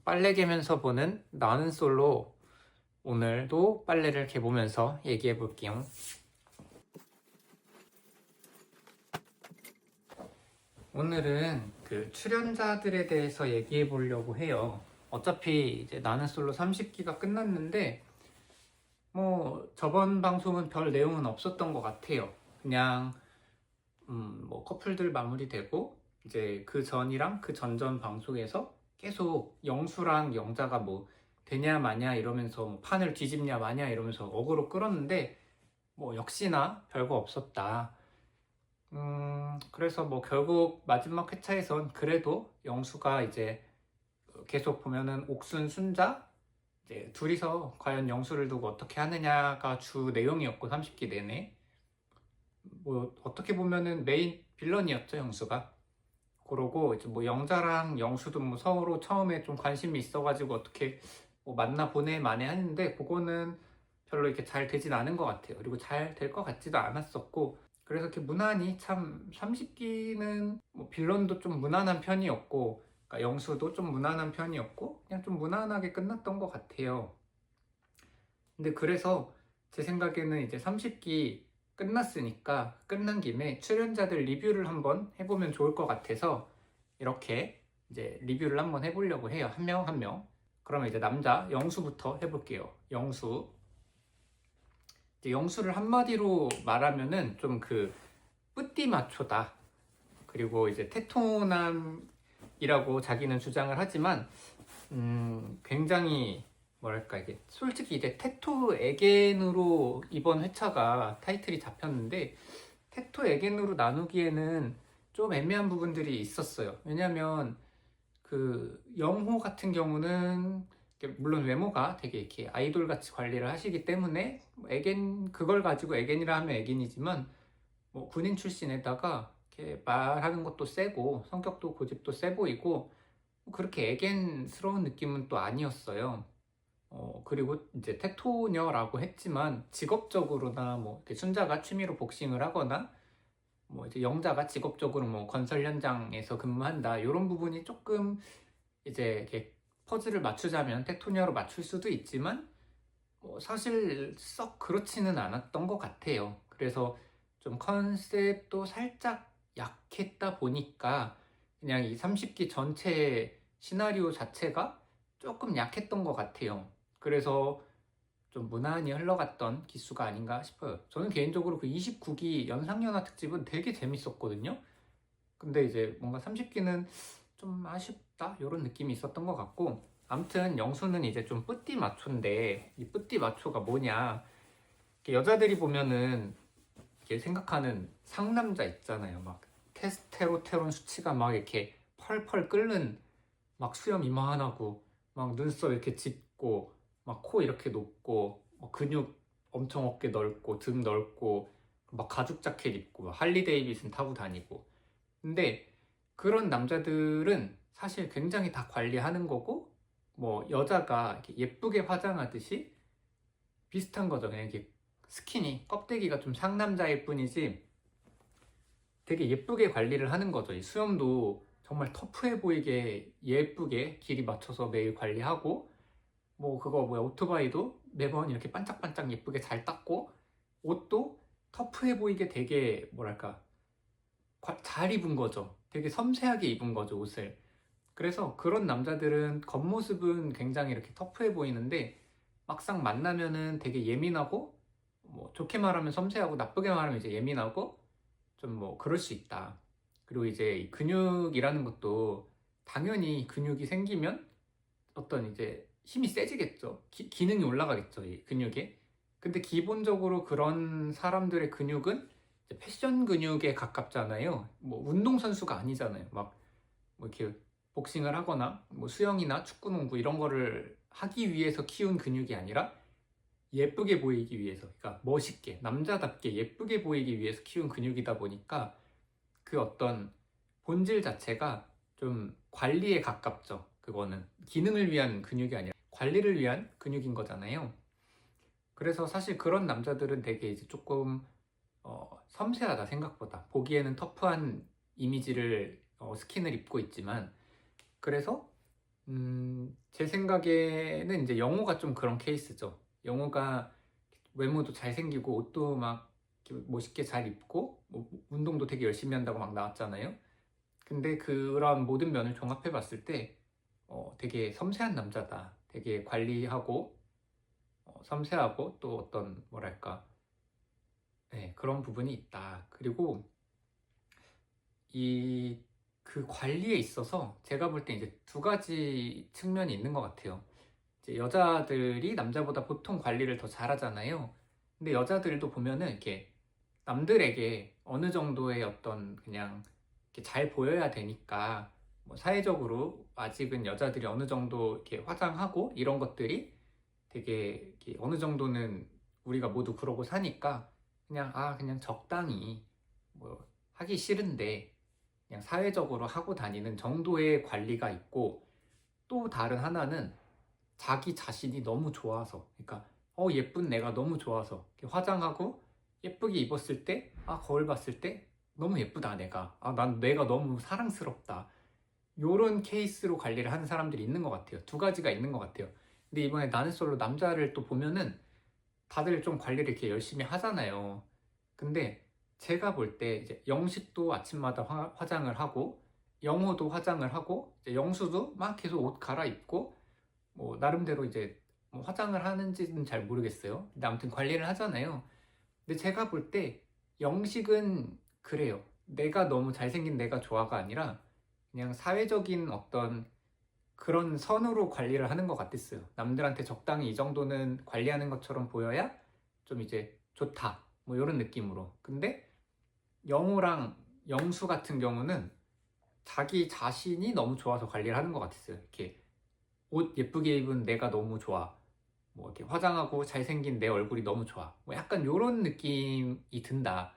빨래 개면서 보는 나는 솔로. 오늘도 빨래를 개보면서 얘기해 볼게요. 오늘은 그 출연자들에 대해서 얘기해 보려고 해요. 어차피 이제 나는 솔로 30기가 끝났는데 뭐 저번 방송은 별 내용은 없었던 것 같아요. 그냥 뭐 커플들 마무리되고 이제 그 전이랑 그 전전 방송에서 계속 영수랑 영자가 뭐 되냐 마냐 이러면서 뭐 판을 뒤집냐 마냐 이러면서 어그로 끌었는데 뭐 역시나 별거 없었다. 그래서 뭐 결국 마지막 회차에선 그래도 영수가 이제 계속 보면은 옥순 순자 이제 둘이서 과연 영수를 두고 어떻게 하느냐가 주 내용이었고 30기 내내 뭐 어떻게 보면은 메인 빌런이었죠 영수가. 그러고 이제 뭐 영자랑 영수도 뭐 서로 처음에 좀 관심이 있어가지고 어떻게 뭐 만나 보내 만에 하는데 그거는 별로 이렇게 잘 되진 않은 것 같아요. 그리고 잘 될 것 같지도 않았었고 그래서 이렇게 무난히 참 30기는 뭐 빌런도 좀 무난한 편이었고 그러니까 영수도 좀 무난한 편이었고 그냥 좀 무난하게 끝났던 것 같아요. 근데 그래서 제 생각에는 이제 30기 끝났으니까 끝난 김에 출연자들 리뷰를 한번 해보면 좋을 것 같아서 이렇게 이제 리뷰를 한번 해보려고 해요. 한 명 한 명. 그러면 이제 남자 영수부터 해볼게요. 영수. 이제 영수를 한마디로 말하면은 좀 그 뿌띠 마초다. 그리고 이제 테토남이라고 자기는 주장을 하지만 굉장히 뭐랄까 이게 솔직히 이제 테토 에겐으로 이번 회차가 타이틀이 잡혔는데 테토 에겐으로 나누기에는 좀 애매한 부분들이 있었어요. 왜냐면 그 영호 같은 경우는 물론 외모가 되게 이렇게 아이돌 같이 관리를 하시기 때문에 뭐 에겐 그걸 가지고 에겐이라 하면 에겐이지만 뭐 군인 출신에다가 이렇게 말하는 것도 세고 성격도 고집도 세 보이고 뭐 그렇게 애견스러운 느낌은 또 아니었어요. 그리고 이제 테토녀라고 했지만 직업적으로나 뭐 이렇게 순자가 취미로 복싱을 하거나 뭐 이제 영자가 직업적으로 뭐 건설 현장에서 근무한다 이런 부분이 조금 이제 이렇게 퍼즐을 맞추자면 테토녀로 맞출 수도 있지만 뭐 사실 썩 그렇지는 않았던 것 같아요. 그래서 좀 컨셉도 살짝 약했다 보니까 그냥 이 30기 전체 시나리오 자체가 조금 약했던 것 같아요. 그래서 좀 무난히 흘러갔던 기수가 아닌가 싶어요. 저는 개인적으로 그 29기 연상연하 특집은 되게 재밌었거든요. 근데 이제 뭔가 30기는 좀 아쉽다 이런 느낌이 있었던 것 같고 아무튼 영수는 이제 좀 뿌띠 마초인데 이 뿌띠 마초가 뭐냐 이렇게 여자들이 보면은 이렇게 생각하는 상남자 있잖아요. 막 테스테로테론 수치가 막 이렇게 펄펄 끓는 막 수염 이만하고 막 눈썹 이렇게 짙고 막 코 이렇게 높고 근육 엄청 어깨 넓고 등 넓고 막 가죽 자켓 입고 막 할리 데이비슨 타고 다니고 근데 그런 남자들은 사실 굉장히 다 관리하는 거고 뭐 여자가 이렇게 예쁘게 화장하듯이 비슷한 거죠. 그냥 이렇게 스키니 껍데기가 좀 상남자일 뿐이지 되게 예쁘게 관리를 하는 거죠. 이 수염도 정말 터프해 보이게 예쁘게 길이 맞춰서 매일 관리하고 뭐 그거 뭐야 오토바이도 매번 이렇게 반짝반짝 예쁘게 잘 닦고 옷도 터프해 보이게 되게 뭐랄까 잘 입은 거죠. 되게 섬세하게 입은 거죠, 옷을. 그래서 그런 남자들은 겉모습은 굉장히 이렇게 터프해 보이는데 막상 만나면은 되게 예민하고 뭐 좋게 말하면 섬세하고 나쁘게 말하면 이제 예민하고 좀 뭐 그럴 수 있다. 그리고 이제 이 근육이라는 것도 당연히 근육이 생기면 어떤 이제 힘이 세지겠죠. 기능이 올라가겠죠, 이 근육에. 근데 기본적으로 그런 사람들의 근육은 이제 패션 근육에 가깝잖아요. 뭐 운동선수가 아니잖아요. 막 뭐 이렇게 복싱을 하거나 뭐 수영이나 축구, 농구 이런 거를 하기 위해서 키운 근육이 아니라 예쁘게 보이기 위해서, 그러니까 멋있게, 남자답게 예쁘게 보이기 위해서 키운 근육이다 보니까 그 어떤 본질 자체가 좀 관리에 가깝죠. 그거는 기능을 위한 근육이 아니라 관리를 위한 근육인 거잖아요. 그래서 사실 그런 남자들은 되게 이제 조금 섬세하다 생각보다 보기에는 터프한 이미지를 스킨을 입고 있지만 그래서 제 생각에는 이제 영호가 좀 그런 케이스죠. 영호가 외모도 잘생기고 옷도 막 이렇게 멋있게 잘 입고 뭐 운동도 되게 열심히 한다고 막 나왔잖아요. 근데 그런 모든 면을 종합해 봤을 때 되게 섬세한 남자다. 되게 관리하고 섬세하고 또 어떤 뭐랄까 네, 그런 부분이 있다. 그리고 이 그 관리에 있어서 제가 볼 때 이제 두 가지 측면이 있는 것 같아요. 이제 여자들이 남자보다 보통 관리를 더 잘하잖아요. 근데 여자들도 보면은 이렇게 남들에게 어느 정도의 어떤 그냥 이렇게 잘 보여야 되니까 뭐 사회적으로 아직은 여자들이 어느 정도 이렇게 화장하고 이런 것들이 되게 이렇게 어느 정도는 우리가 모두 그러고 사니까 그냥 적당히 뭐 하기 싫은데 그냥 사회적으로 하고 다니는 정도의 관리가 있고 또 다른 하나는 자기 자신이 너무 좋아서 그러니까 예쁜 내가 너무 좋아서 이렇게 화장하고 예쁘게 입었을 때 거울 봤을 때 너무 예쁘다 내가 난 내가 너무 사랑스럽다 요런 케이스로 관리를 하는 사람들이 있는 것 같아요. 두 가지가 있는 것 같아요. 근데 이번에 나는 솔로 남자를 또 보면은 다들 좀 관리를 이렇게 열심히 하잖아요. 근데 제가 볼 때 이제 영식도 아침마다 화장을 하고 영호도 화장을 하고 이제 영수도 막 계속 옷 갈아입고 뭐 나름대로 이제 뭐 화장을 하는지는 잘 모르겠어요. 근데 아무튼 관리를 하잖아요. 근데 제가 볼 때 영식은 그래요. 내가 너무 잘생긴 내가 좋아가 아니라 그냥 사회적인 어떤 그런 선으로 관리를 하는 것 같았어요. 남들한테 적당히 이 정도는 관리하는 것처럼 보여야 좀 이제 좋다. 뭐 이런 느낌으로. 근데 영호랑 영수 같은 경우는 자기 자신이 너무 좋아서 관리를 하는 것 같았어요. 이렇게 옷 예쁘게 입은 내가 너무 좋아. 뭐 이렇게 화장하고 잘생긴 내 얼굴이 너무 좋아. 뭐 약간 이런 느낌이 든다.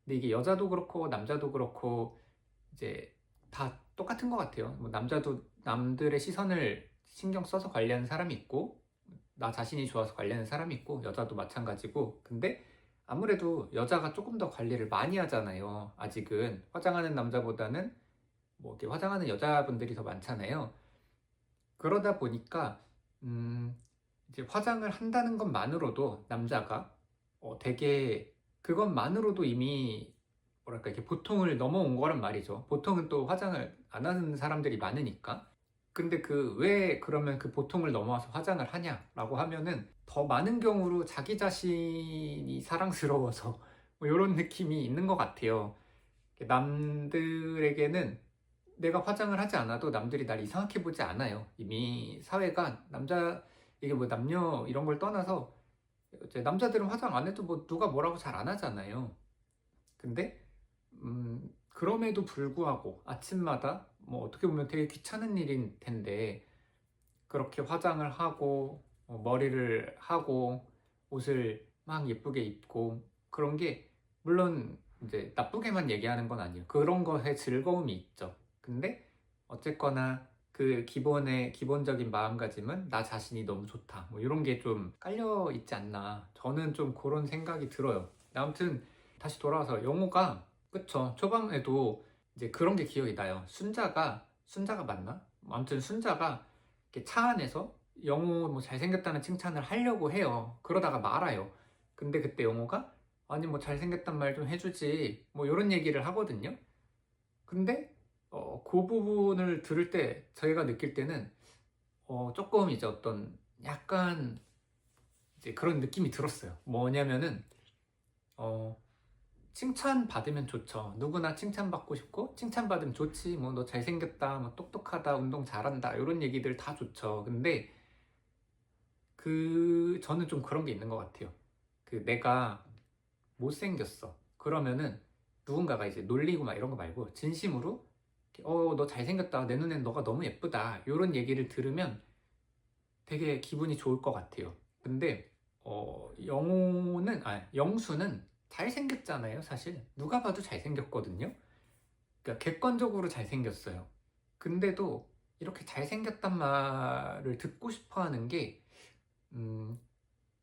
근데 이게 여자도 그렇고 남자도 그렇고 이제 다 똑같은 것 같아요. 뭐 남자도 남들의 시선을 신경 써서 관리하는 사람이 있고 나 자신이 좋아서 관리하는 사람이 있고 여자도 마찬가지고 근데 아무래도 여자가 조금 더 관리를 많이 하잖아요. 아직은 화장하는 남자보다는 뭐 이렇게 화장하는 여자분들이 더 많잖아요. 그러다 보니까 음, 이제 화장을 한다는 것만으로도 남자가 되게 그것만으로도 이미 뭐랄까 이렇게 보통을 넘어온 거란 말이죠. 보통은 또 화장을 안 하는 사람들이 많으니까. 근데 그 왜 그러면 그 보통을 넘어와서 화장을 하냐라고 하면은 더 많은 경우로 자기 자신이 사랑스러워서 뭐 이런 느낌이 있는 것 같아요. 남들에게는 내가 화장을 하지 않아도 남들이 날 이상하게 보지 않아요. 이미 사회가 이게 뭐 남녀 이런 걸 떠나서 이제 남자들은 화장 안 해도 뭐 누가 뭐라고 잘 안 하잖아요. 근데 그럼에도 불구하고 아침마다 뭐 어떻게 보면 되게 귀찮은 일인 텐데 그렇게 화장을 하고 머리를 하고 옷을 막 예쁘게 입고 그런 게 물론 이제 나쁘게만 얘기하는 건 아니에요. 그런 것에 즐거움이 있죠. 근데 어쨌거나 그 기본적인 마음가짐은 나 자신이 너무 좋다. 뭐 이런 게 좀 깔려 있지 않나. 저는 좀 그런 생각이 들어요. 아무튼 다시 돌아와서 영호가 그쵸. 초반에도 이제 그런 게 기억이 나요. 순자가 맞나? 아무튼 순자가 이렇게 차 안에서 영호 뭐 잘생겼다는 칭찬을 하려고 해요. 그러다가 말아요. 근데 그때 영호가 아니 뭐 잘생겼단 말 좀 해주지 뭐 이런 얘기를 하거든요. 근데 그 부분을 들을 때 저희가 느낄 때는 조금 이제 어떤 약간 이제 그런 느낌이 들었어요. 뭐냐면은 어, 칭찬받으면 좋죠. 누구나 칭찬받고 싶고, 칭찬받으면 좋지. 뭐, 너 잘생겼다, 뭐, 똑똑하다, 운동 잘한다, 이런 얘기들 다 좋죠. 근데, 저는 좀 그런 게 있는 것 같아요. 내가 못생겼어. 그러면은, 누군가가 이제 놀리고 막 이런 거 말고, 진심으로, 너 잘생겼다. 내 눈엔 너가 너무 예쁘다. 이런 얘기를 들으면 되게 기분이 좋을 것 같아요. 근데, 영수는 잘생겼잖아요, 사실. 누가 봐도 잘생겼거든요. 그러니까 객관적으로 잘생겼어요. 근데도 이렇게 잘생겼단 말을 듣고 싶어 하는 게, 음,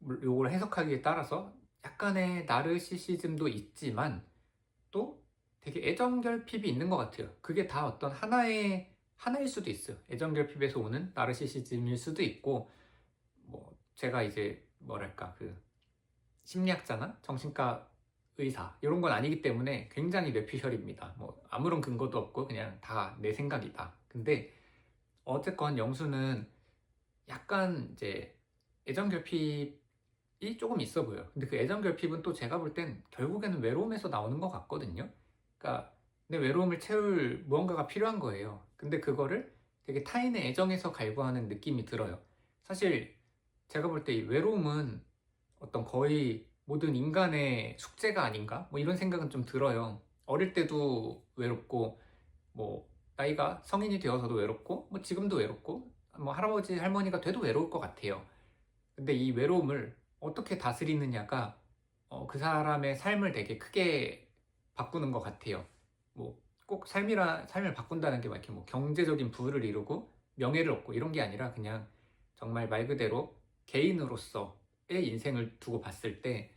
요걸 해석하기에 따라서 약간의 나르시시즘도 있지만 또 되게 애정결핍이 있는 것 같아요. 그게 다 어떤 하나의 하나일 수도 있어요. 애정결핍에서 오는 나르시시즘일 수도 있고, 뭐 제가 이제 뭐랄까 그 심리학자나 정신과 의사 이런 건 아니기 때문에 굉장히 뇌피셜입니다. 뭐 아무런 근거도 없고 그냥 다 내 생각이다. 근데 어쨌건 영수는 약간 이제 애정결핍이 조금 있어 보여요. 근데 그 애정결핍은 또 제가 볼 땐 결국에는 외로움에서 나오는 것 같거든요. 그러니까 내 외로움을 채울 무언가가 필요한 거예요. 근데 그거를 되게 타인의 애정에서 갈구하는 느낌이 들어요. 사실 제가 볼 때 이 외로움은 어떤 거의 모든 인간의 숙제가 아닌가? 뭐 이런 생각은 좀 들어요. 어릴 때도 외롭고, 뭐, 나이가 성인이 되어서도 외롭고, 뭐 지금도 외롭고, 뭐 할아버지, 할머니가 돼도 외로울 것 같아요. 근데 이 외로움을 어떻게 다스리느냐가 그 사람의 삶을 되게 크게 바꾸는 것 같아요. 뭐 꼭 삶을 바꾼다는 게 막 이렇게 뭐 경제적인 부를 이루고 명예를 얻고 이런 게 아니라 그냥 정말 말 그대로 개인으로서의 인생을 두고 봤을 때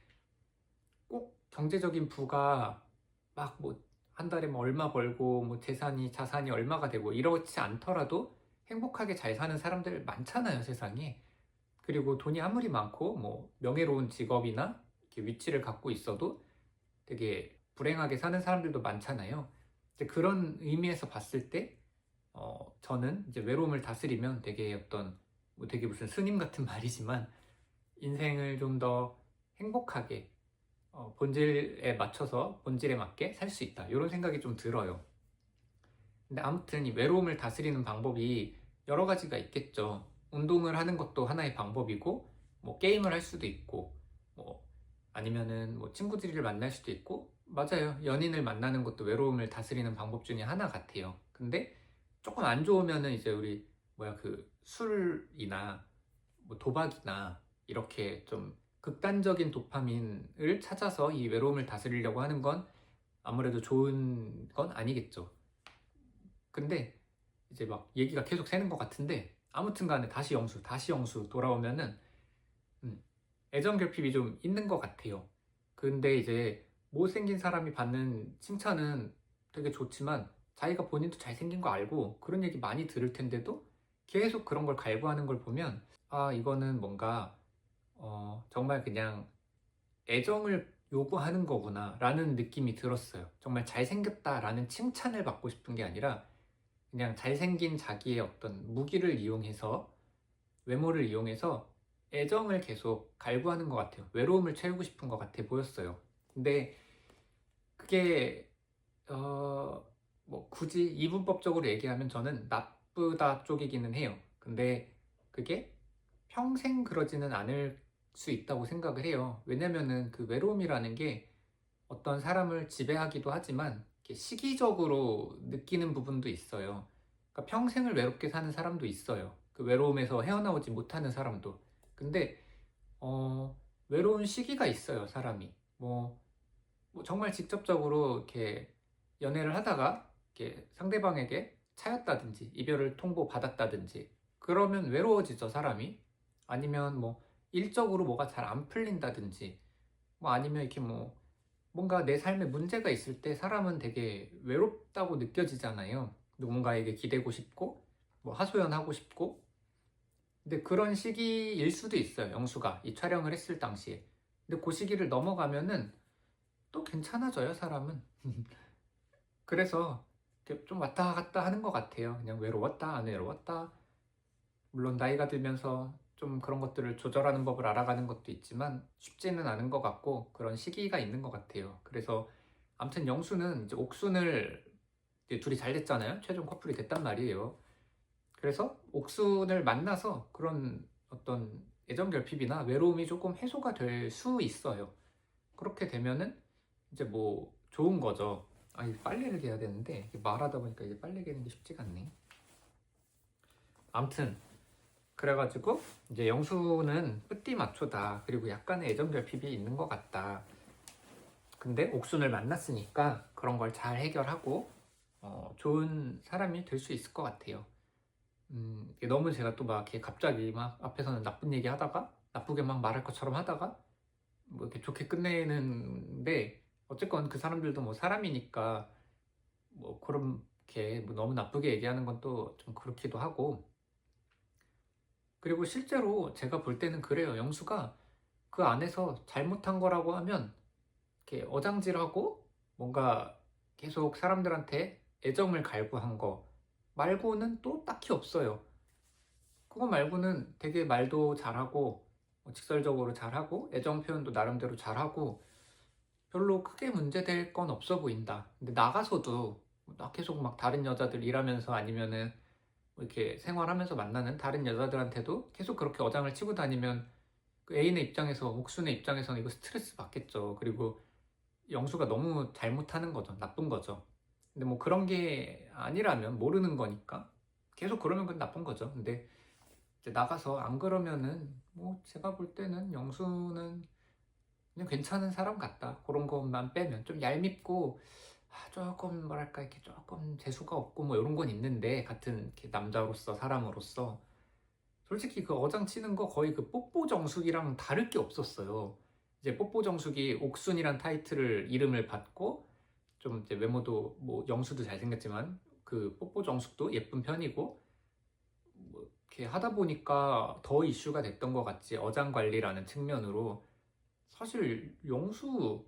꼭 경제적인 부가 막 뭐 한 달에 뭐 얼마 벌고 뭐 자산이 얼마가 되고 이렇지 않더라도 행복하게 잘 사는 사람들 많잖아요, 세상에. 그리고 돈이 아무리 많고 뭐 명예로운 직업이나 이렇게 위치를 갖고 있어도 되게 불행하게 사는 사람들도 많잖아요. 이제 그런 의미에서 봤을 때 저는 이제 외로움을 다스리면 되게 어떤 뭐 되게 무슨 스님 같은 말이지만 인생을 좀 더 행복하게 본질에 맞춰서 본질에 맞게 살 수 있다. 이런 생각이 좀 들어요. 근데 아무튼 이 외로움을 다스리는 방법이 여러 가지가 있겠죠. 운동을 하는 것도 하나의 방법이고, 뭐 게임을 할 수도 있고, 뭐 아니면은 뭐 친구들을 만날 수도 있고, 맞아요. 연인을 만나는 것도 외로움을 다스리는 방법 중에 하나 같아요. 근데 조금 안 좋으면은 이제 우리 뭐야 그 술이나 뭐 도박이나 이렇게 좀 극단적인 도파민을 찾아서 이 외로움을 다스리려고 하는 건 아무래도 좋은 건 아니겠죠. 근데 이제 막 얘기가 계속 새는 것 같은데 아무튼 간에 다시 영수 돌아오면은 애정 결핍이 좀 있는 것 같아요. 근데 이제 못생긴 사람이 받는 칭찬은 되게 좋지만 자기가 본인도 잘생긴 거 알고 그런 얘기 많이 들을 텐데도 계속 그런 걸 갈구하는 걸 보면 아 이거는 뭔가 정말 그냥 애정을 요구하는 거구나 라는 느낌이 들었어요. 정말 잘생겼다 라는 칭찬을 받고 싶은 게 아니라 그냥 잘생긴 자기의 어떤 무기를 이용해서 외모를 이용해서 애정을 계속 갈구하는 것 같아요. 외로움을 채우고 싶은 것 같아 보였어요. 근데 그게 뭐 굳이 이분법적으로 얘기하면 저는 나쁘다 쪽이기는 해요. 근데 그게 평생 그러지는 않을 수 있다고 생각을 해요. 왜냐면은 그 외로움이라는 게 어떤 사람을 지배하기도 하지만 이렇게 시기적으로 느끼는 부분도 있어요. 그러니까 평생을 외롭게 사는 사람도 있어요. 그 외로움에서 헤어나오지 못하는 사람도. 근데 외로운 시기가 있어요, 사람이. 뭐 정말 직접적으로 이렇게 연애를 하다가 이렇게 상대방에게 차였다든지 이별을 통보받았다든지 그러면 외로워지죠, 사람이. 아니면 뭐 일적으로 뭐가 잘 안 풀린다든지 뭐 아니면 이렇게 뭐 뭔가 내 삶에 문제가 있을 때 사람은 되게 외롭다고 느껴지잖아요. 누군가에게 기대고 싶고, 뭐 하소연하고 싶고. 근데 그런 시기일 수도 있어요, 영수가. 이 촬영을 했을 당시에. 근데 그 시기를 넘어가면은 또 괜찮아져요, 사람은. 그래서 이렇게 좀 왔다 갔다 하는 것 같아요. 그냥 외로웠다, 안 외로웠다. 물론 나이가 들면서 좀 그런 것들을 조절하는 법을 알아가는 것도 있지만 쉽지는 않은 것 같고 그런 시기가 있는 것 같아요. 그래서 아무튼 영수는 이제 옥순을 이제 둘이 잘 됐잖아요. 최종 커플이 됐단 말이에요. 그래서 옥순을 만나서 그런 어떤 애정 결핍이나 외로움이 조금 해소가 될 수 있어요. 그렇게 되면은 이제 뭐 좋은 거죠. 아, 이 빨래를 개야 되는데 말하다 보니까 이제 빨래 개는 게 쉽지가 않네. 아무튼 그래가지고 이제 영수는 뿌띠 마초다. 그리고 약간의 애정 결핍이 있는 것 같다. 근데 옥순을 만났으니까 그런 걸 잘 해결하고 좋은 사람이 될 수 있을 것 같아요. 이게 너무 제가 또 막 이렇게 갑자기 막 앞에서는 나쁜 얘기 하다가 나쁘게 막 말할 것처럼 하다가 뭐 이렇게 좋게 끝내는데 어쨌건 그 사람들도 뭐 사람이니까 뭐 그런 이렇게 뭐 너무 나쁘게 얘기하는 건 또 좀 그렇기도 하고. 그리고 실제로 제가 볼 때는 그래요. 영수가 그 안에서 잘못한 거라고 하면 이렇게 어장질하고 뭔가 계속 사람들한테 애정을 갈구한 거 말고는 또 딱히 없어요. 그거 말고는 되게 말도 잘하고 직설적으로 잘하고 애정 표현도 나름대로 잘하고 별로 크게 문제될 건 없어 보인다. 근데 나가서도 나 계속 막 다른 여자들 일하면서 아니면은 뭐 이렇게 생활하면서 만나는 다른 여자들한테도 계속 그렇게 어장을 치고 다니면 그 애인의 입장에서, 옥순의 입장에서는 이거 스트레스 받겠죠. 그리고 영수가 너무 잘못하는 거죠. 나쁜 거죠. 근데 뭐 그런 게 아니라면 모르는 거니까 계속 그러면 그건 나쁜 거죠. 근데 이제 나가서 안 그러면은 뭐 제가 볼 때는 영수는 그냥 괜찮은 사람 같다. 그런 것만 빼면 좀 얄밉고 조금 뭐랄까 이렇게 조금 재수가 없고 뭐 이런 건 있는데 같은 이렇게 남자로서 사람으로서 솔직히 그 어장 치는 거 거의 그 뽀뽀 정숙이랑 다를 게 없었어요. 이제 뽀뽀 정숙이 옥순이란 타이틀을 이름을 받고 좀 이제 외모도 뭐 영수도 잘생겼지만 그 뽀뽀 정숙도 예쁜 편이고 뭐 이렇게 하다 보니까 더 이슈가 됐던 것 같지. 어장 관리라는 측면으로 사실 영수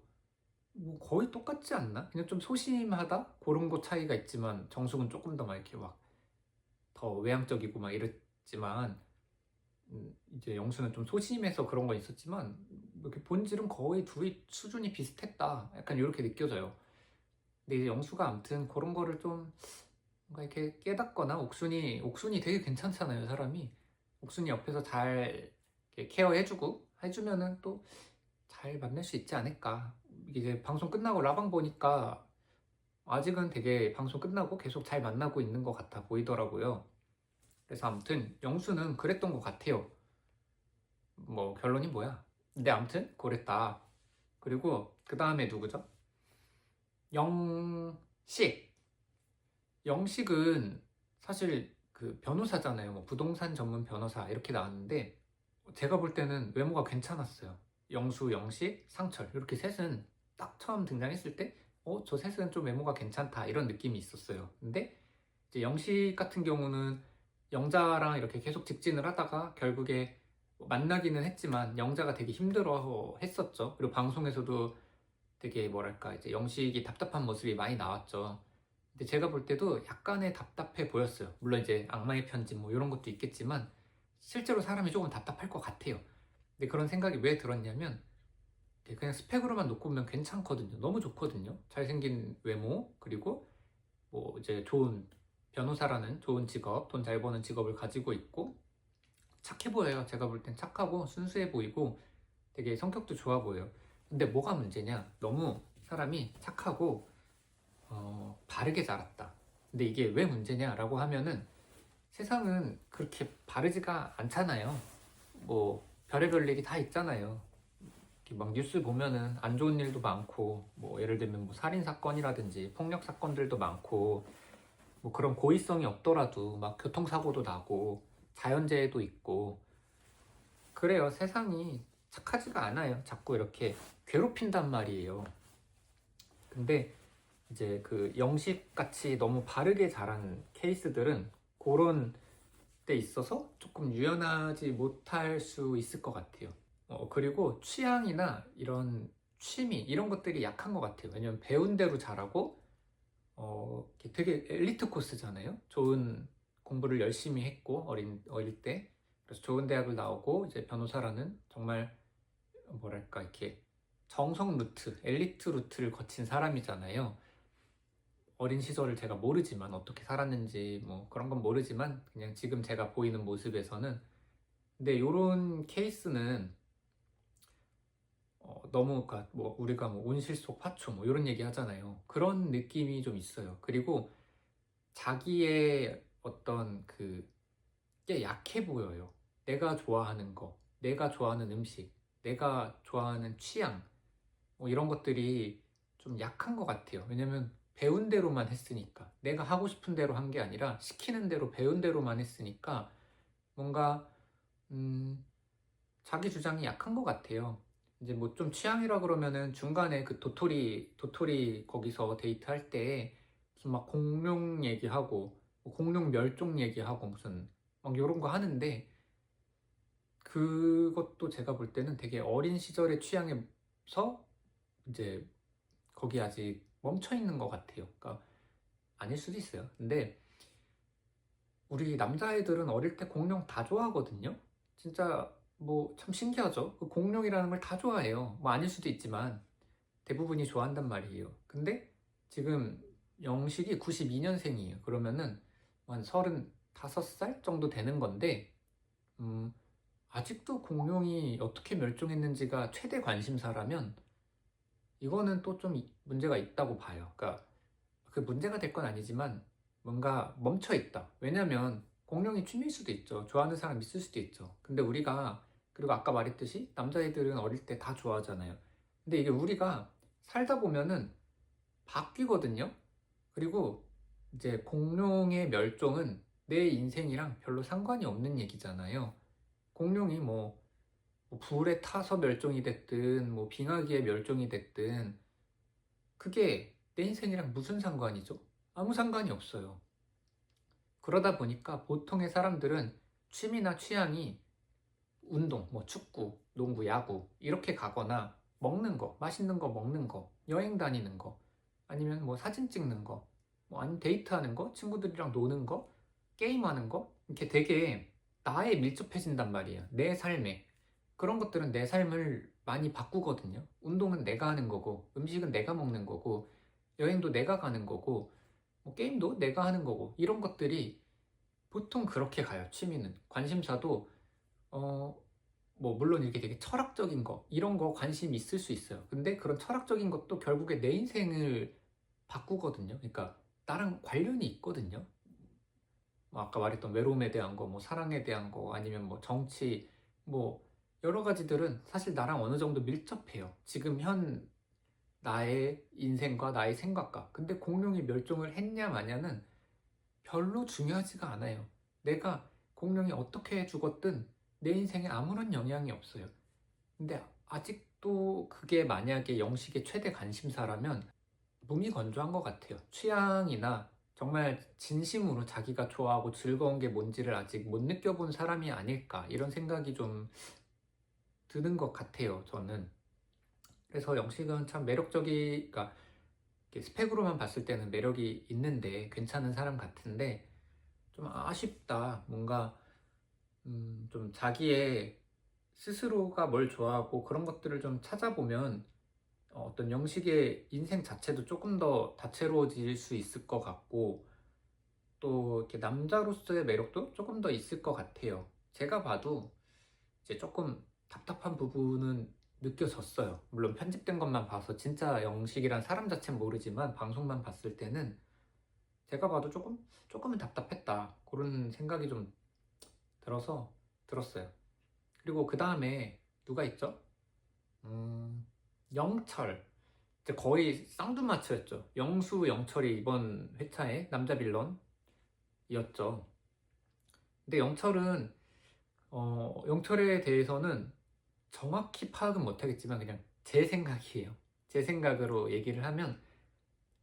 뭐 거의 똑같지 않나? 그냥 좀 소심하다? 그런 거 차이가 있지만 정숙은 조금 더 막 이렇게 막 더 외향적이고 막 이랬지만 이제 영수는 좀 소심해서 그런 건 있었지만 이렇게 본질은 거의 둘이 수준이 비슷했다. 약간 이렇게 느껴져요. 근데 이제 영수가 아무튼 그런 거를 좀 뭔가 이렇게 깨닫거나 옥순이 되게 괜찮잖아요, 사람이. 옥순이 옆에서 잘 이렇게 케어해주고 해주면은 또 잘 만날 수 있지 않을까. 이제 방송 끝나고 라방 보니까 아직은 되게 방송 끝나고 계속 잘 만나고 있는 것 같아 보이더라고요. 그래서 아무튼 영수는 그랬던 것 같아요. 뭐 결론이 뭐야? 근데 아무튼 그랬다. 그리고 그 다음에 누구죠? 영식. 영식은 사실 그 변호사잖아요. 뭐 부동산 전문 변호사 이렇게 나왔는데 제가 볼 때는 외모가 괜찮았어요. 영수, 영식, 상철 이렇게 셋은 딱 처음 등장했을 때 저 셋은 좀 외모가 괜찮다 이런 느낌이 있었어요. 근데 이제 영식 같은 경우는 영자랑 이렇게 계속 직진을 하다가 결국에 만나기는 했지만 영자가 되게 힘들어 했었죠. 그리고 방송에서도 되게 뭐랄까 이제 영식이 답답한 모습이 많이 나왔죠. 근데 제가 볼 때도 약간의 답답해 보였어요. 물론 이제 악마의 편지 뭐 이런 것도 있겠지만 실제로 사람이 조금 답답할 것 같아요. 근데 그런 생각이 왜 들었냐면 그냥 스펙으로만 놓고 보면 괜찮거든요. 너무 좋거든요. 잘생긴 외모 그리고 뭐 이제 좋은 변호사라는 좋은 직업, 돈 잘 버는 직업을 가지고 있고 착해 보여요. 제가 볼 땐 착하고 순수해 보이고 되게 성격도 좋아 보여요. 근데 뭐가 문제냐? 너무 사람이 착하고 바르게 자랐다. 근데 이게 왜 문제냐라고 하면은 세상은 그렇게 바르지가 않잖아요. 뭐 별의별 일이 다 있잖아요. 이렇게 막 뉴스 보면은 안 좋은 일도 많고 뭐 예를 들면 뭐 살인 사건이라든지 폭력 사건들도 많고 뭐 그런 고의성이 없더라도 막 교통사고도 나고 자연재해도 있고 그래요. 세상이 착하지가 않아요. 자꾸 이렇게 괴롭힌단 말이에요. 근데 이제 그 영식 같이 너무 바르게 자란 케이스들은 그런 때 있어서 조금 유연하지 못할 수 있을 것 같아요. 그리고 취향이나 이런 취미 이런 것들이 약한 것 같아요. 왜냐면 배운 대로 잘하고 되게 엘리트 코스잖아요. 좋은 공부를 열심히 했고 어릴 때 그래서 좋은 대학을 나오고 이제 변호사라는 정말 뭐랄까 이렇게 정석 루트, 엘리트 루트를 거친 사람이잖아요. 어린 시절을 제가 모르지만 어떻게 살았는지 뭐 그런 건 모르지만 그냥 지금 제가 보이는 모습에서는 근데 요런 케이스는 너무 뭐 우리가 뭐 온실속 파초 뭐 이런 얘기 하잖아요. 그런 느낌이 좀 있어요. 그리고 자기의 어떤 게 약해 보여요. 내가 좋아하는 거, 내가 좋아하는 음식, 내가 좋아하는 취향 뭐 이런 것들이 좀 약한 것 같아요. 왜냐면 배운 대로만 했으니까 내가 하고 싶은 대로 한 게 아니라 시키는 대로 배운 대로만 했으니까 뭔가 자기 주장이 약한 것 같아요. 이제 뭐 좀 취향이라 그러면은 중간에 그 도토리 거기서 데이트할 때 무슨 막 공룡 얘기하고 뭐 공룡 멸종 얘기하고 무슨 막 이런 거 하는데 그것도 제가 볼 때는 되게 어린 시절의 취향에서 이제 거기 아직 멈춰 있는 것 같아요. 그러니까 아닐 수도 있어요. 근데 우리 남자애들은 어릴 때 공룡 다 좋아하거든요. 진짜 뭐 참 신기하죠. 그 공룡이라는 걸 다 좋아해요. 뭐 아닐 수도 있지만 대부분이 좋아한단 말이에요. 근데 지금 영식이 92년생이에요. 그러면은 한 35살 정도 되는 건데 음, 아직도 공룡이 어떻게 멸종했는지가 최대 관심사라면 이거는 또 좀 문제가 있다고 봐요. 그러니까 그 문제가 될 건 아니지만 뭔가 멈춰 있다. 왜냐면 공룡이 취미일 수도 있죠. 좋아하는 사람 있을 수도 있죠. 근데 우리가 그리고 아까 말했듯이 남자애들은 어릴 때 다 좋아하잖아요. 근데 이게 우리가 살다 보면은 바뀌거든요. 그리고 이제 공룡의 멸종은 내 인생이랑 별로 상관이 없는 얘기잖아요. 공룡이 뭐 불에 타서 멸종이 됐든 뭐 빙하기에 멸종이 됐든 그게 내 인생이랑 무슨 상관이죠? 아무 상관이 없어요. 그러다 보니까 보통의 사람들은 취미나 취향이 운동, 뭐 축구, 농구, 야구 이렇게 가거나 먹는 거, 맛있는 거 먹는 거, 여행 다니는 거, 아니면 뭐 사진 찍는 거, 뭐 아니면 데이트하는 거, 친구들이랑 노는 거, 게임하는 거 이렇게 되게 나에 밀접해진단 말이에요. 내 삶에. 그런 것들은 내 삶을 많이 바꾸거든요. 운동은 내가 하는 거고, 음식은 내가 먹는 거고, 여행도 내가 가는 거고, 뭐 게임도 내가 하는 거고, 이런 것들이 보통 그렇게 가요. 취미는. 관심사도 어, 뭐 물론 이렇게 되게 철학적인 거 이런 거 관심 있을 수 있어요. 근데 그런 철학적인 것도 결국에 내 인생을 바꾸거든요. 그러니까 나랑 관련이 있거든요. 뭐 아까 말했던 외로움에 대한 거, 뭐 사랑에 대한 거, 아니면 뭐 정치, 뭐 여러 가지들은 사실 나랑 어느 정도 밀접해요. 지금 현 나의 인생과 나의 생각과. 근데 공룡이 멸종을 했냐 마냐는 별로 중요하지가 않아요. 내가 공룡이 어떻게 죽었든 내 인생에 아무런 영향이 없어요. 근데 아직도 그게 만약에 영식의 최대 관심사라면 무미건조한 것 같아요. 취향이나 정말 진심으로 자기가 좋아하고 즐거운 게 뭔지를 아직 못 느껴본 사람이 아닐까 이런 생각이 좀 드는 것 같아요. 저는. 그래서 영식은 참 그러니까 이렇게 스펙으로만 봤을 때는 매력이 있는데 괜찮은 사람 같은데 좀 아쉽다. 뭔가 좀 자기의 스스로가 뭘 좋아하고 그런 것들을 좀 찾아보면 어떤 영식의 인생 자체도 조금 더 다채로워질 수 있을 것 같고 또 이렇게 남자로서의 매력도 조금 더 있을 것 같아요. 제가 봐도 이제 조금 답답한 부분은 느껴졌어요. 물론 편집된 것만 봐서 진짜 영식이란 사람 자체는 모르지만 방송만 봤을 때는 제가 봐도 조금은 답답했다. 그런 생각이 좀 들었어요. 그리고 그 다음에 누가 있죠? 영철. 이제 거의 쌍두마차였죠. 영수, 영철이 이번 회차의 남자 빌런이었죠. 근데 영철에 대해서는 정확히 파악은 못하겠지만 그냥 제 생각이에요. 제 생각으로 얘기를 하면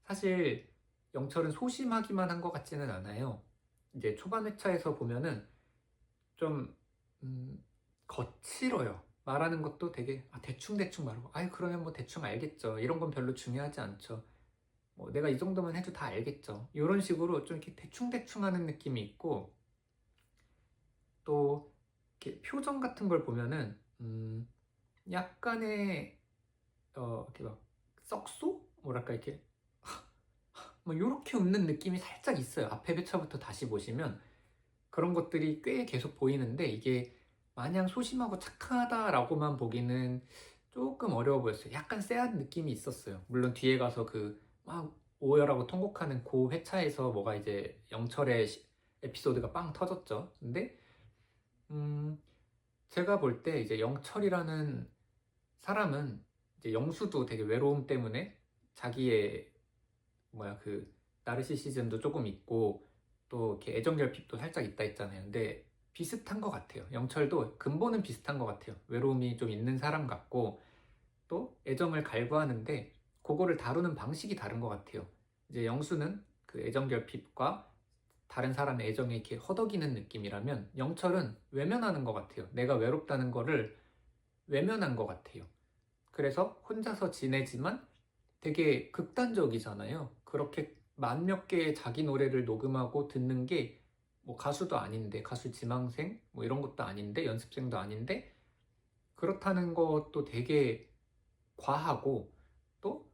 사실 영철은 소심하기만 한 것 같지는 않아요. 이제 초반 회차에서 보면은 좀 거칠어요. 말하는 것도 되게 대충대충 말하고 아이 그러면 뭐 대충 알겠죠. 이런 건 별로 중요하지 않죠. 뭐 내가 이 정도만 해도 다 알겠죠. 이런 식으로 좀 이렇게 대충대충 하는 느낌이 있고 또 이렇게 표정 같은 걸 보면은 약간의 이렇게 막 썩소? 뭐랄까 이렇게 뭐 이렇게 웃는 느낌이 살짝 있어요. 앞에 회차부터 다시 보시면 그런 것들이 꽤 계속 보이는데 이게 마냥 소심하고 착하다라고만 보기는 조금 어려워 보였어요. 약간 쎄한 느낌이 있었어요. 물론 뒤에 가서 그 막 오열하고 통곡하는 그 회차에서 뭐가 이제 영철의 에피소드가 빵 터졌죠. 근데 제가 볼 때 이제 영철이라는 사람은 이제 영수도 되게 외로움 때문에 자기의 그 나르시시즘도 조금 있고 또 이렇게 애정 결핍도 살짝 있다 했잖아요. 근데 비슷한 것 같아요. 영철도 근본은 비슷한 것 같아요. 외로움이 좀 있는 사람 같고 또 애정을 갈구하는데 그거를 다루는 방식이 다른 것 같아요. 이제 영수는 그 애정결핍과 다른 사람의 애정에 이렇게 허덕이는 느낌이라면, 영철은 외면하는 것 같아요. 내가 외롭다는 거를 외면한 것 같아요. 그래서 혼자서 지내지만 되게 극단적이잖아요. 그렇게 만 몇 개의 자기 노래를 녹음하고 듣는 게 뭐 가수도 아닌데, 가수 지망생 뭐 이런 것도 아닌데, 연습생도 아닌데, 그렇다는 것도 되게 과하고, 또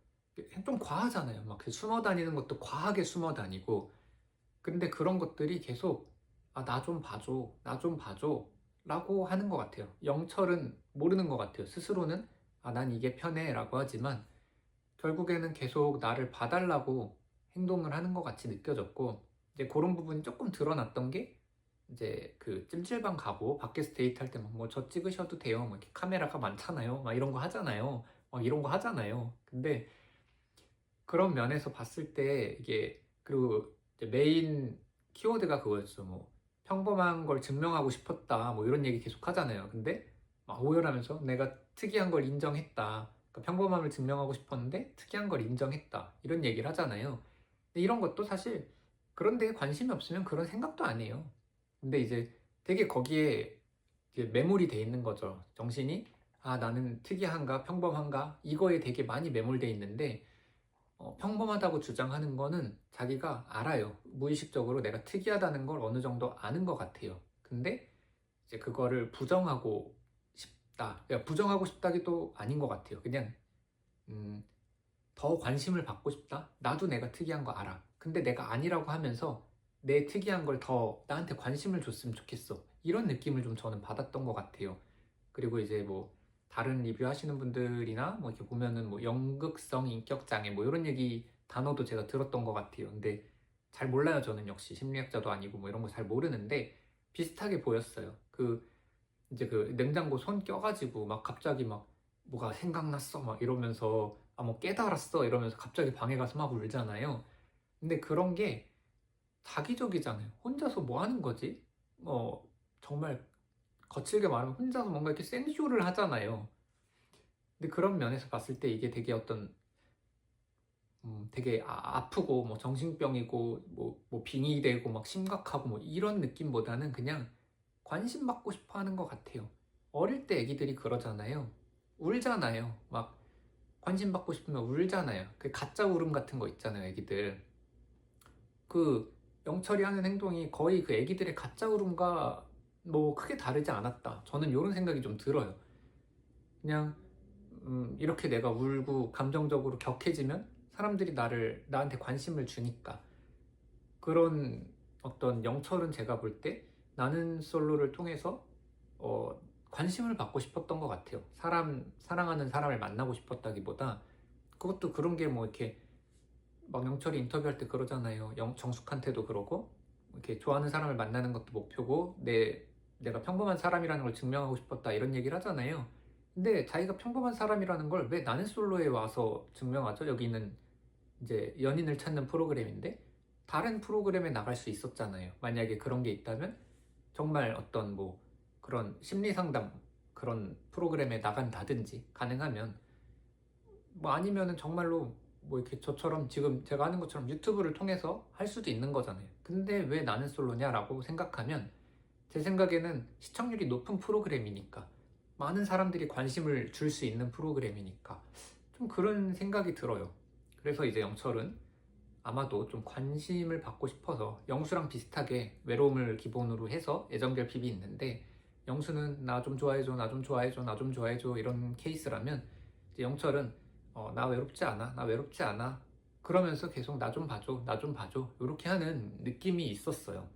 좀 과하잖아요. 막 숨어 다니는 것도 과하게 숨어 다니고. 근데 그런 것들이 계속 나 좀 봐줘, 나 좀 봐줘 라고 하는 것 같아요. 영철은 모르는 것 같아요. 스스로는 난 이게 편해 라고 하지만 결국에는 계속 나를 봐달라고 행동을 하는 것 같이 느껴졌고, 이제 그런 부분이 조금 드러났던 게, 이제 그 찜질방 가고 밖에서 데이트할 때 막 뭐 저 찍으셔도 돼요, 뭐 이렇게 카메라가 많잖아요, 막 이런 거 하잖아요, 이런 거 하잖아요. 근데 그런 면에서 봤을 때 이게, 그리고 이제 메인 키워드가 그거였어. 뭐 평범한 걸 증명하고 싶었다, 뭐 이런 얘기 계속 하잖아요. 근데 막 오열하면서 내가 특이한 걸 인정했다, 그러니까 평범함을 증명하고 싶었는데 특이한 걸 인정했다, 이런 얘기를 하잖아요. 근데 이런 것도 사실 그런 데에 관심이 없으면 그런 생각도 안 해요. 근데 이제 되게 거기에 이제 매몰이 돼 있는 거죠. 정신이 나는 특이한가 평범한가 이거에 되게 많이 매몰돼 있는데, 평범하다고 주장하는 거는 자기가 알아요. 무의식적으로 내가 특이하다는 걸 어느 정도 아는 것 같아요. 근데 이제 그거를 부정하고 싶다. 그러니까 부정하고 싶다기도 아닌 것 같아요. 그냥 더 관심을 받고 싶다. 나도 내가 특이한 거 알아. 근데 내가 아니라고 하면서 내 특이한 걸 더 나한테 관심을 줬으면 좋겠어. 이런 느낌을 좀 저는 받았던 것 같아요. 그리고 이제 뭐 다른 리뷰 하시는 분들이나 뭐 이렇게 보면은 뭐 연극성 인격 장애 뭐 이런 얘기 단어도 제가 들었던 것 같아요. 근데 잘 몰라요. 저는 역시 심리학자도 아니고 뭐 이런 거 잘 모르는데 비슷하게 보였어요. 그 이제 그 냉장고 손 껴가지고 막 갑자기 막 뭐가 생각났어 막 이러면서 뭐 깨달았어 이러면서 갑자기 방에 가서 막 울잖아요. 근데 그런 게 자기적이잖아요. 혼자서 뭐 하는 거지? 정말 거칠게 말하면 혼자서 뭔가 이렇게 생쇼를 하잖아요. 근데 그런 면에서 봤을 때 이게 되게 어떤 되게 아프고 뭐 정신병이고 뭐 빙의 되고 막 심각하고 뭐 이런 느낌보다는 그냥 관심 받고 싶어 하는 것 같아요. 어릴 때 애기들이 그러잖아요. 울잖아요. 막 관심 받고 싶으면 울잖아요. 그 가짜 울음 같은 거 있잖아요, 애기들. 그 영철이 하는 행동이 거의 그 애기들의 가짜 울음과 뭐 크게 다르지 않았다. 저는 이런 생각이 좀 들어요. 그냥 이렇게 내가 울고 감정적으로 격해지면 사람들이 나한테 관심을 주니까. 그런 어떤 영철은 제가 볼 때 나는 솔로를 통해서 관심을 받고 싶었던 것 같아요. 사랑하는 사람을 만나고 싶었다기보다, 그것도 그런 게 뭐 이렇게 막 영철이 인터뷰할 때 그러잖아요. 정숙한테도 그러고, 이렇게 좋아하는 사람을 만나는 것도 목표고, 내가 평범한 사람이라는 걸 증명하고 싶었다 이런 얘기를 하잖아요. 근데 자기가 평범한 사람이라는 걸 왜 나는 솔로에 와서 증명하죠? 여기는 이제 연인을 찾는 프로그램인데 다른 프로그램에 나갈 수 있었잖아요. 만약에 그런 게 있다면 정말 어떤 뭐 그런 심리 상담 그런 프로그램에 나간다든지 가능하면, 뭐 아니면은 정말로 뭐 이렇게 저처럼 지금 제가 하는 것처럼 유튜브를 통해서 할 수도 있는 거잖아요. 근데 왜 나는 솔로냐라고 생각하면, 제 생각에는 시청률이 높은 프로그램이니까, 많은 사람들이 관심을 줄 수 있는 프로그램이니까 좀 그런 생각이 들어요. 그래서 이제 영철은 아마도 좀 관심을 받고 싶어서 영수랑 비슷하게 외로움을 기본으로 해서 애정결핍이 있는데, 영수는 나 좀 좋아해줘, 나 좀 좋아해줘, 나 좀 좋아해줘 이런 케이스라면, 이제 영철은 나 외롭지 않아, 나 외롭지 않아 그러면서 계속 나 좀 봐줘, 나 좀 봐줘 이렇게 하는 느낌이 있었어요.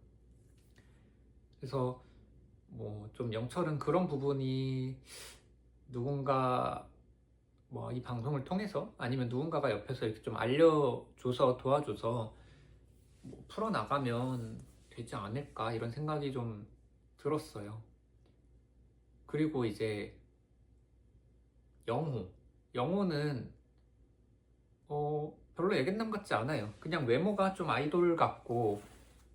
그래서 뭐 좀 영철은 그런 부분이 누군가 뭐 이 방송을 통해서 아니면 누군가가 옆에서 이렇게 좀 알려줘서 도와줘서 뭐 풀어나가면 되지 않을까 이런 생각이 좀 들었어요. 그리고 이제 영호는 별로 애견남 같지 않아요. 그냥 외모가 좀 아이돌 같고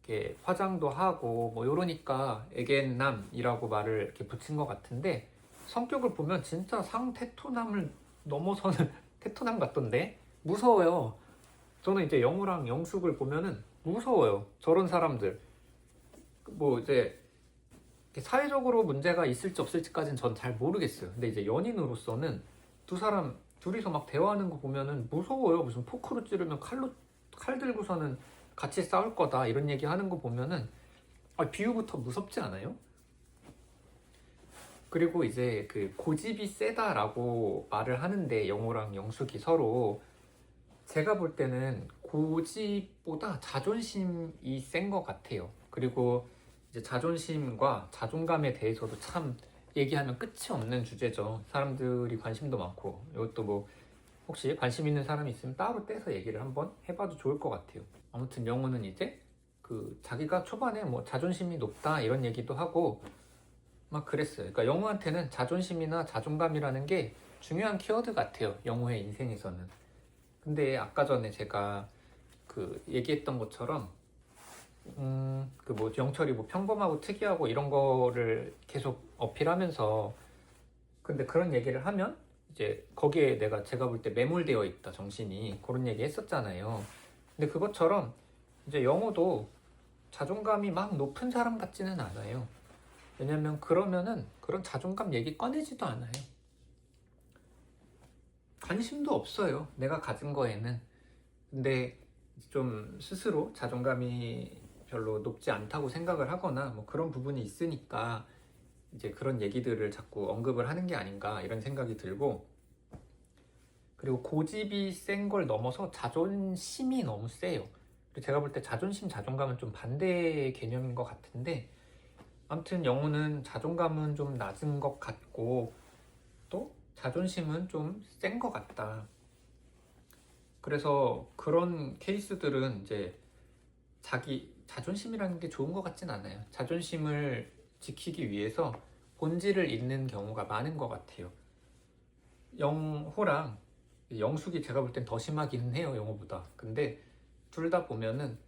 이렇게 화장도 하고 뭐 이러니까 애견남이라고 말을 이렇게 붙인 것 같은데, 성격을 보면 진짜 상테토남을 넘어서는 테토남 같던데 무서워요. 저는 이제 영우랑 영숙을 보면은 무서워요. 저런 사람들. 뭐 이제 사회적으로 문제가 있을지 없을지까지는 전 잘 모르겠어요. 근데 이제 연인으로서는 두 사람 둘이서 막 대화하는 거 보면은 무서워요. 무슨 포크로 찌르면 칼 들고서는 같이 싸울 거다 이런 얘기 하는 거 보면은 비유부터 무섭지 않아요? 그리고 이제 그 고집이 세다라고 말을 하는데 영호랑 영숙이 서로 제가 볼 때는 고집보다 자존심이 센 것 같아요. 그리고 이제 자존심과 자존감에 대해서도 참 얘기하면 끝이 없는 주제죠. 사람들이 관심도 많고 이것도 뭐 혹시 관심 있는 사람이 있으면 따로 떼서 얘기를 한번 해봐도 좋을 것 같아요. 아무튼 영호는 이제 그 자기가 초반에 뭐 자존심이 높다 이런 얘기도 하고 막 그랬어요. 그러니까 영호한테는 자존심이나 자존감이라는 게 중요한 키워드 같아요. 영호의 인생에서는. 근데 아까 전에 제가 그 얘기했던 것처럼 그 뭐 영철이 뭐 평범하고 특이하고 이런 거를 계속 어필하면서 근데 그런 얘기를 하면 이제 거기에 제가 볼 때 매몰되어 있다 정신이 그런 얘기 했었잖아요. 근데 그것처럼 이제 영호도 자존감이 막 높은 사람 같지는 않아요. 왜냐면 그러면은 그런 자존감 얘기 꺼내지도 않아요. 관심도 없어요. 내가 가진 거에는. 근데 좀 스스로 자존감이 별로 높지 않다고 생각을 하거나 뭐 그런 부분이 있으니까 이제 그런 얘기들을 자꾸 언급을 하는 게 아닌가 이런 생각이 들고 그리고 고집이 센 걸 넘어서 자존심이 너무 세요. 그리고 제가 볼 때 자존심, 자존감은 좀 반대 개념인 것 같은데 아무튼 영호는 자존감은 좀 낮은 것 같고 또 자존심은 좀 센 것 같다. 그래서 그런 케이스들은 이제 자기 자존심이라는 게 좋은 것 같진 않아요. 자존심을 지키기 위해서 본질을 잃는 경우가 많은 것 같아요. 영호랑 영숙이 제가 볼 땐 더 심하기는 해요, 영호보다. 근데 둘 다 보면은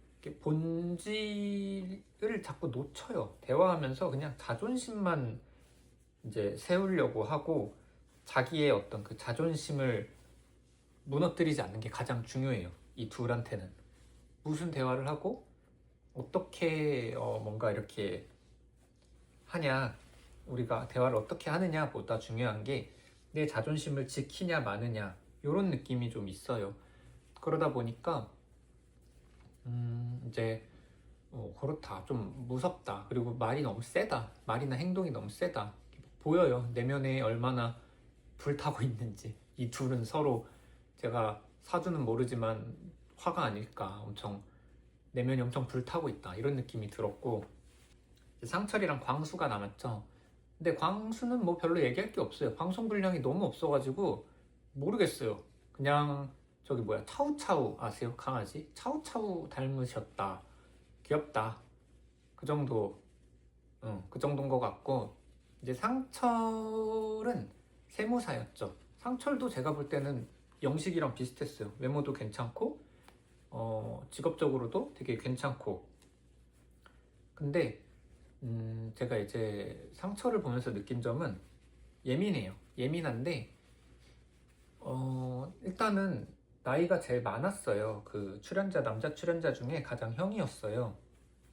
본질을 자꾸 놓쳐요. 대화하면서 그냥 자존심만 이제 세우려고 하고 자기의 어떤 그 자존심을 무너뜨리지 않는 게 가장 중요해요. 이 둘한테는. 무슨 대화를 하고 어떻게 뭔가 이렇게 하냐, 우리가 대화를 어떻게 하느냐보다 중요한 게 내 자존심을 지키냐 마느냐 이런 느낌이 좀 있어요. 그러다 보니까 이제 그렇다, 좀 무섭다, 그리고 말이 너무 세다, 말이나 행동이 너무 세다 보여요. 내면에 얼마나 불타고 있는지. 이 둘은 서로 제가 사주는 모르지만 화가 아닐까, 엄청 내면이 엄청 불타고 있다 이런 느낌이 들었고 상철이랑 광수가 남았죠. 근데 광수는 뭐 별로 얘기할 게 없어요. 방송 분량이 너무 없어가지고 모르겠어요. 그냥 저기 뭐야, 차우차우 아세요? 강아지? 차우차우 닮으셨다, 귀엽다, 그 정도. 그 정도인 것 같고 이제 상철은 세무사였죠. 상철도 제가 볼 때는 영식이랑 비슷했어요. 외모도 괜찮고 직업적으로도 되게 괜찮고. 근데 제가 이제 상처를 보면서 느낀 점은 예민해요. 예민한데 일단은 나이가 제일 많았어요. 그 남자 출연자 중에 가장 형이었어요.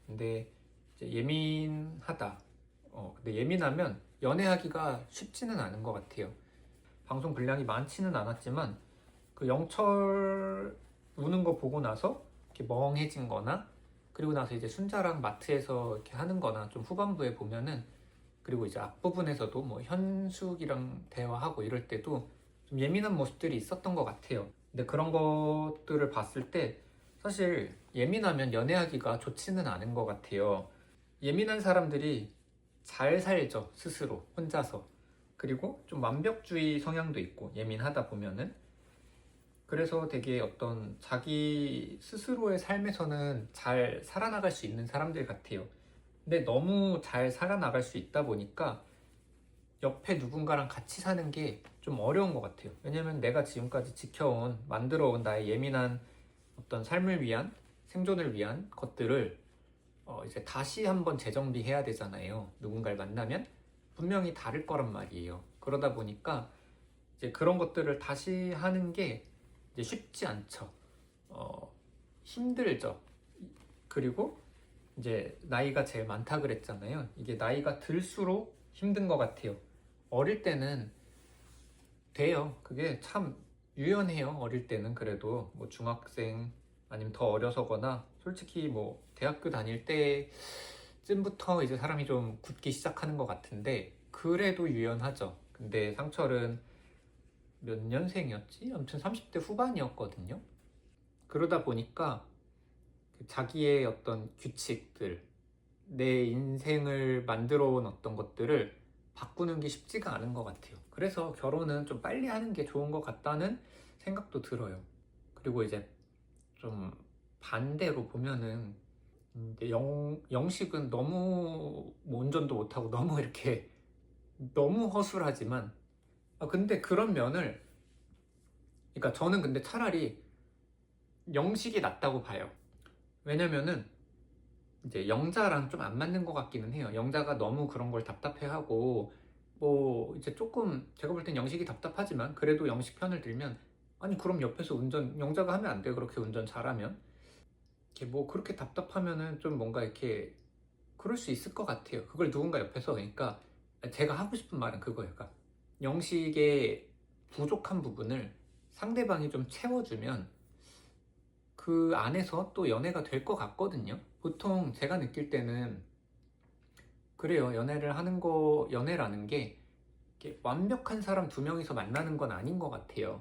근데 이제 예민하다. 근데 예민하면 연애하기가 쉽지는 않은 것 같아요. 방송 분량이 많지는 않았지만 그 영철 우는 거 보고 나서 이렇게 멍해진 거나 그리고 나서 이제 순자랑 마트에서 이렇게 하는 거나 좀 후반부에 보면은 그리고 이제 앞부분에서도 뭐 현숙이랑 대화하고 이럴 때도 좀 예민한 모습들이 있었던 것 같아요. 근데 그런 것들을 봤을 때 사실 예민하면 연애하기가 좋지는 않은 것 같아요. 예민한 사람들이 잘 살죠, 스스로 혼자서. 그리고 좀 완벽주의 성향도 있고 예민하다 보면은. 그래서 되게 어떤 자기 스스로의 삶에서는 잘 살아나갈 수 있는 사람들 같아요. 근데 너무 잘 살아나갈 수 있다 보니까 옆에 누군가랑 같이 사는 게 좀 어려운 것 같아요. 왜냐면 내가 지금까지 만들어온 나의 예민한 어떤 삶을 위한, 생존을 위한 것들을 이제 다시 한번 재정비해야 되잖아요. 누군가를 만나면 분명히 다를 거란 말이에요. 그러다 보니까 이제 그런 것들을 다시 하는 게 이제 쉽지 않죠. 힘들죠. 그리고 이제 나이가 제일 많다 그랬잖아요. 이게 나이가 들수록 힘든 것 같아요. 어릴 때는 돼요. 그게 참 유연해요. 어릴 때는 그래도 뭐 중학생 아니면 더 어려서거나 솔직히 뭐 대학교 다닐 때쯤부터 이제 사람이 좀 굳기 시작하는 것 같은데 그래도 유연하죠. 근데 상철은 몇 년생이었지? 아무튼 30대 후반이었거든요. 그러다 보니까 그 자기의 어떤 규칙들, 내 인생을 만들어 온 어떤 것들을 바꾸는 게 쉽지가 않은 것 같아요. 그래서 결혼은 좀 빨리 하는 게 좋은 것 같다는 생각도 들어요. 그리고 이제 좀 반대로 보면은 이제 영식은 너무 뭐 운전도 못하고 너무 이렇게 너무 허술하지만 근데 그런 면을 그러니까 저는 근데 차라리 영식이 낫다고 봐요. 왜냐면은 이제 영자랑 좀 안 맞는 것 같기는 해요. 영자가 너무 그런 걸 답답해하고 뭐 이제 조금 제가 볼 땐 영식이 답답하지만 그래도 영식 편을 들면 아니 그럼 옆에서 운전 영자가 하면 안 돼요. 그렇게 운전 잘하면 이렇게 뭐 그렇게 답답하면은 좀 뭔가 이렇게 그럴 수 있을 것 같아요. 그걸 누군가 옆에서 그러니까 제가 하고 싶은 말은 그거예요. 그러니까 영식의 부족한 부분을 상대방이 좀 채워주면 그 안에서 또 연애가 될 것 같거든요. 보통 제가 느낄 때는 그래요. 연애라는 게 이렇게 완벽한 사람 두 명이서 만나는 건 아닌 것 같아요.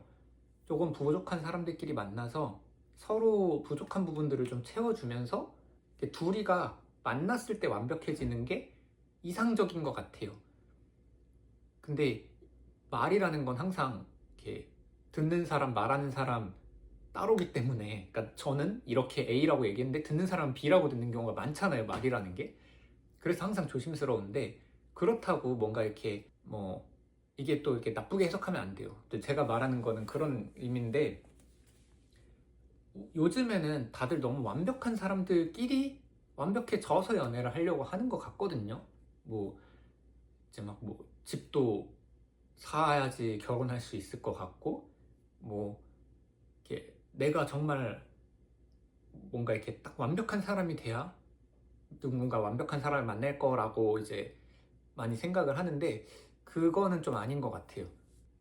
조금 부족한 사람들끼리 만나서 서로 부족한 부분들을 좀 채워주면서 이렇게 둘이가 만났을 때 완벽해지는 게 이상적인 것 같아요. 근데 말이라는 건 항상 이렇게 듣는 사람, 말하는 사람 따로기 때문에, 그러니까 저는 이렇게 A라고 얘기했는데 듣는 사람은 B라고 듣는 경우가 많잖아요, 말이라는 게. 그래서 항상 조심스러운데 그렇다고 뭔가 이렇게 뭐 이게 또 이렇게 나쁘게 해석하면 안 돼요. 제가 말하는 거는 그런 의미인데 요즘에는 다들 너무 완벽한 사람들끼리 완벽해져서 연애를 하려고 하는 것 같거든요. 뭐 이제 막 뭐 집도 사야지 결혼할 수 있을 것 같고 뭐 이렇게 내가 정말 뭔가 이렇게 딱 완벽한 사람이 돼야 누군가 완벽한 사람을 만날 거라고 이제 많이 생각을 하는데 그거는 좀 아닌 것 같아요.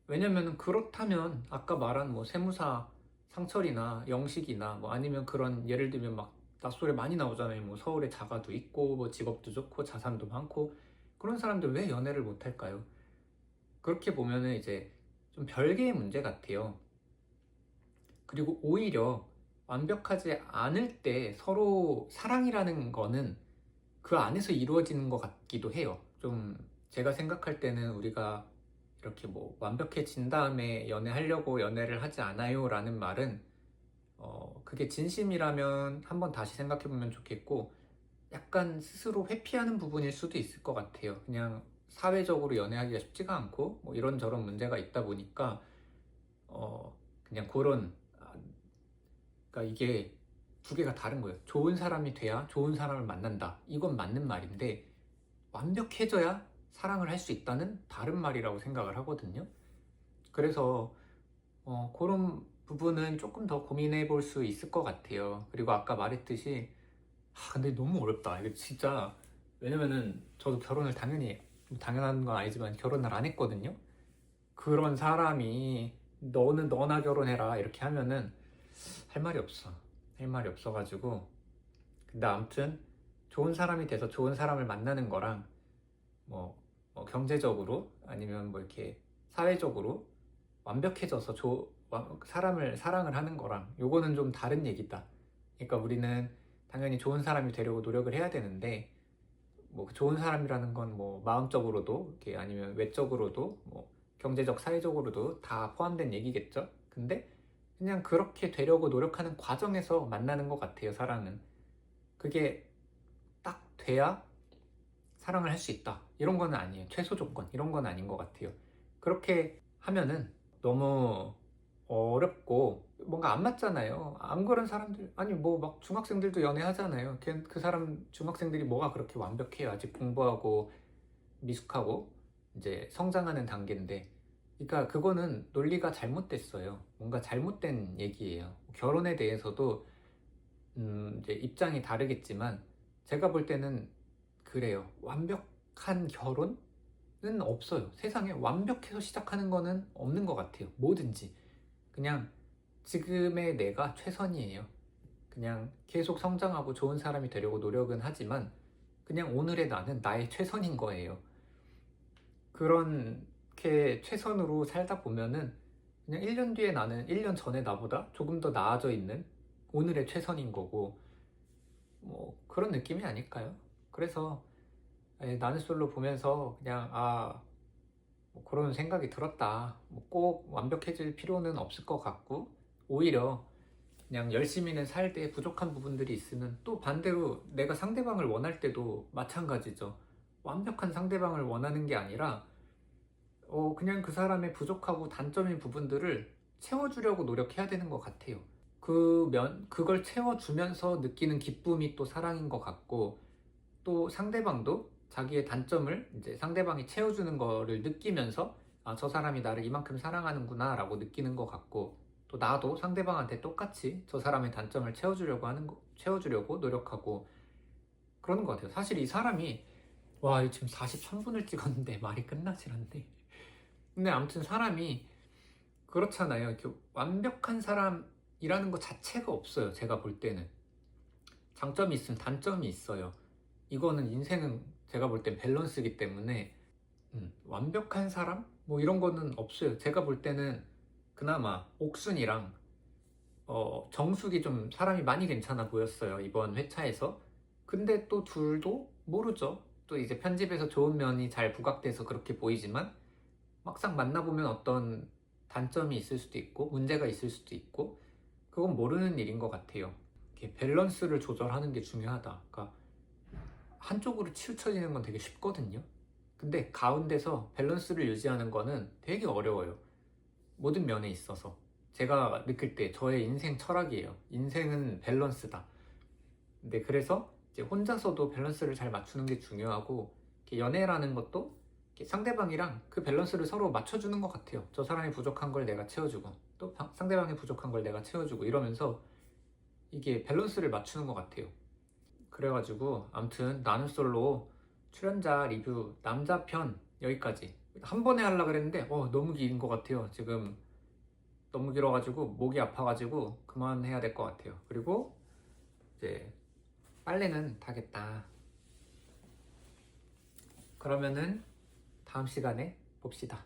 왜냐면 그렇다면 아까 말한 뭐 세무사 상철이나 영식이나 뭐 아니면 그런 예를 들면 막 낯설에 많이 나오잖아요. 뭐 서울에 자가도 있고 뭐 직업도 좋고 자산도 많고 그런 사람들 왜 연애를 못 할까요? 그렇게 보면은 이제 좀 별개의 문제 같아요. 그리고 오히려 완벽하지 않을 때 서로 사랑이라는 거는 그 안에서 이루어지는 것 같기도 해요. 좀 제가 생각할 때는 우리가 이렇게 뭐 완벽해진 다음에 연애하려고 연애를 하지 않아요 라는 말은 그게 진심이라면 한번 다시 생각해 보면 좋겠고 약간 스스로 회피하는 부분일 수도 있을 것 같아요. 그냥 사회적으로 연애하기가 쉽지가 않고 뭐 이런저런 문제가 있다 보니까 그냥 그런 그러니까 이게 두 개가 다른 거예요. 좋은 사람이 돼야 좋은 사람을 만난다. 이건 맞는 말인데 완벽해져야 사랑을 할 수 있다는 다른 말이라고 생각을 하거든요. 그래서 그런 부분은 조금 더 고민해 볼 수 있을 것 같아요. 그리고 아까 말했듯이 근데 너무 어렵다. 이거 진짜 왜냐면은 저도 결혼을 당연한 건 아니지만 결혼을 안 했거든요. 그런 사람이 너는 너나 결혼해라 이렇게 하면은 할 말이 없어. 할 말이 없어가지고 근데 아무튼 좋은 사람이 돼서 좋은 사람을 만나는 거랑 뭐, 경제적으로 아니면 뭐 이렇게 사회적으로 완벽해져서 사람을 사랑을 하는 거랑 요거는 좀 다른 얘기다. 그러니까 우리는 당연히 좋은 사람이 되려고 노력을 해야 되는데 뭐 좋은 사람이라는 건 뭐 마음적으로도 이렇게 아니면 외적으로도 뭐 경제적 사회적으로도 다 포함된 얘기겠죠. 근데 그냥 그렇게 되려고 노력하는 과정에서 만나는 것 같아요. 사랑은 그게 딱 돼야 사랑을 할 수 있다 이런 건 아니에요. 최소 조건 이런 건 아닌 것 같아요. 그렇게 하면은 너무 어렵고 뭔가 안 맞잖아요. 안 그런 사람들 아니 뭐 막 중학생들도 연애하잖아요. 그 사람 중학생들이 뭐가 그렇게 완벽해요. 아직 공부하고 미숙하고 이제 성장하는 단계인데 그러니까 그거는 논리가 잘못됐어요. 뭔가 잘못된 얘기예요. 결혼에 대해서도 이제 입장이 다르겠지만 제가 볼 때는 그래요. 완벽한 결혼은 없어요. 세상에 완벽해서 시작하는 거는 없는 것 같아요. 뭐든지 그냥 지금의 내가 최선이에요. 그냥 계속 성장하고 좋은 사람이 되려고 노력은 하지만 그냥 오늘의 나는 나의 최선인 거예요. 그렇게 최선으로 살다 보면은 그냥 1년 뒤에 나는 1년 전에 나보다 조금 더 나아져 있는 오늘의 최선인 거고 뭐 그런 느낌이 아닐까요? 그래서 나는 솔로 보면서 그냥 뭐 그런 생각이 들었다. 뭐 꼭 완벽해질 필요는 없을 것 같고 오히려 그냥 열심히는 살 때 부족한 부분들이 있으면 또 반대로 내가 상대방을 원할 때도 마찬가지죠. 완벽한 상대방을 원하는 게 아니라 그냥 그 사람의 부족하고 단점인 부분들을 채워주려고 노력해야 되는 것 같아요. 그걸 채워주면서 느끼는 기쁨이 또 사랑인 것 같고, 또 상대방도 자기의 단점을 이제 상대방이 채워주는 거를 느끼면서, 저 사람이 나를 이만큼 사랑하는구나 라고 느끼는 것 같고, 또 나도 상대방한테 똑같이 저 사람의 단점을 채워주려고 노력하고, 그러는 것 같아요. 사실 이 사람이, 와, 지금 43분을 찍었는데 말이 끝나질 않네. 근데 아무튼 사람이 그렇잖아요. 이렇게 완벽한 사람이라는 것 자체가 없어요. 제가 볼 때는. 장점이 있으면 단점이 있어요. 이거는 인생은 제가 볼 땐 밸런스이기 때문에 완벽한 사람? 뭐 이런 거는 없어요. 제가 볼 때는 그나마 옥순이랑 정숙이 좀 사람이 많이 괜찮아 보였어요. 이번 회차에서. 근데 또 둘도 모르죠. 또 이제 편집에서 좋은 면이 잘 부각돼서 그렇게 보이지만 막상 만나보면 어떤 단점이 있을 수도 있고 문제가 있을 수도 있고 그건 모르는 일인 것 같아요. 이렇게 밸런스를 조절하는 게 중요하다. 그러니까 한쪽으로 치우쳐지는 건 되게 쉽거든요. 근데 가운데서 밸런스를 유지하는 거는 되게 어려워요. 모든 면에 있어서. 제가 느낄 때 저의 인생 철학이에요. 인생은 밸런스다. 근데 그래서 이제 혼자서도 밸런스를 잘 맞추는 게 중요하고 연애라는 것도 상대방이랑 그 밸런스를 서로 맞춰주는 것 같아요. 저 사람이 부족한 걸 내가 채워주고 또 상대방이 부족한 걸 내가 채워주고 이러면서 이게 밸런스를 맞추는 것 같아요. 그래가지고 아무튼 나는 솔로 출연자 리뷰 남자 편 여기까지 한 번에 하려고 그랬는데 너무 긴 것 같아요. 지금 너무 길어가지고 목이 아파가지고 그만해야 될 것 같아요. 그리고 이제 빨래는 타겠다. 그러면은 다음 시간에 봅시다.